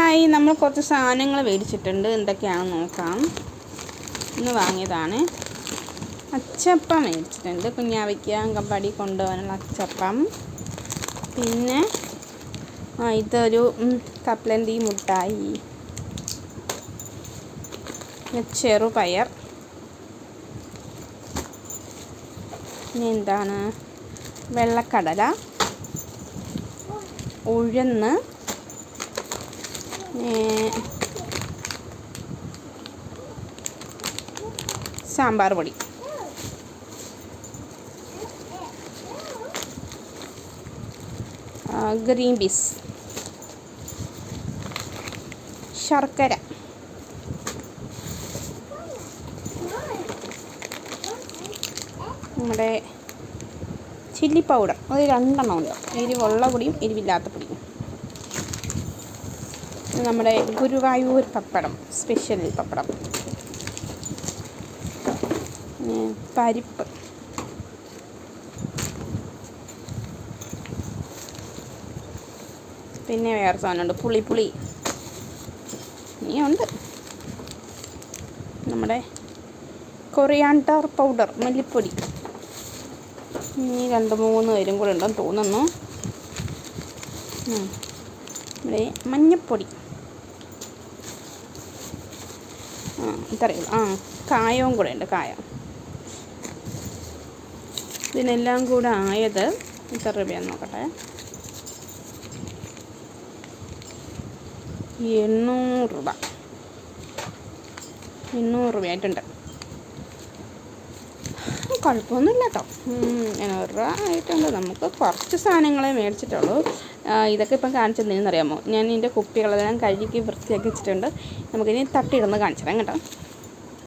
Hi, നമ്മൾ കുറച്ച് സാധനങ്ങൾ മേടിച്ചിട്ടുണ്ട്. എന്തൊക്കെയാണെന്ന് നോക്കാം. ഇന്ന് വാങ്ങിയതാണ്. അച്ചപ്പം മേടിച്ചിട്ടുണ്ട്. കുഞ്ഞാവയ്ക്ക് അങ്കമ്പാടി കൊണ്ടുപോകാനുള്ള അച്ചപ്പം. പിന്നെ ഇതൊരു കപ്പലണ്ടി മുട്ടായി, ചെറുപയർ, പിന്നെ എന്താണ്, വെള്ളക്കടല, ഉഴുന്ന്, സാമ്പാർ പൊടി, ഗ്രീൻ പീസ്, ശർക്കര, നമ്മുടെ ചില്ലി പൗഡർ, അത് 2 ഉണ്ട്. എരിവുള്ള പൊടിയും എരിവില്ലാത്ത പൊടിയും. നമ്മുടെ ഗുരുവായൂർ പപ്പടം, സ്പെഷ്യൽ പപ്പടം, പരിപ്പ്, പിന്നെ വേറെ സാധനമുണ്ട്, പുളി ഇനിയുണ്ട്. നമ്മുടെ കൊറിയാണ്ടർ പൗഡർ, മല്ലിപ്പൊടി. ഇനി 2-3 പേരും കൂടെ ഉണ്ടെന്ന് തോന്നുന്നു. ഇവിടെ മഞ്ഞപ്പൊടി, ഇതറിയില്ല. കായവും കൂടെ ഉണ്ട്, കായം. ഇതിനെല്ലാം കൂടെ ആയത് എത്ര രൂപയാന്ന് നോക്കട്ടെ. 800 രൂപ. 800 രൂപയായിട്ടുണ്ട്. കുഴപ്പമൊന്നുമില്ല കേട്ടോ. 800 രൂപ ആയിട്ടുണ്ട്. നമുക്ക് കുറച്ച് സാധനങ്ങളെ മേടിച്ചിട്ടുള്ളൂ. ഇതൊക്കെ ഇപ്പം കാണിച്ചെന്തിനെന്നറിയാമോ? ഞാൻ ഇതിൻ്റെ കുപ്പികളെല്ലാം കഴുകി വൃത്തിയാക്കി വെച്ചിട്ടുണ്ട്. നമുക്കിനി തട്ടിയിടുന്ന് കാണിച്ചു തരാം കേട്ടോ.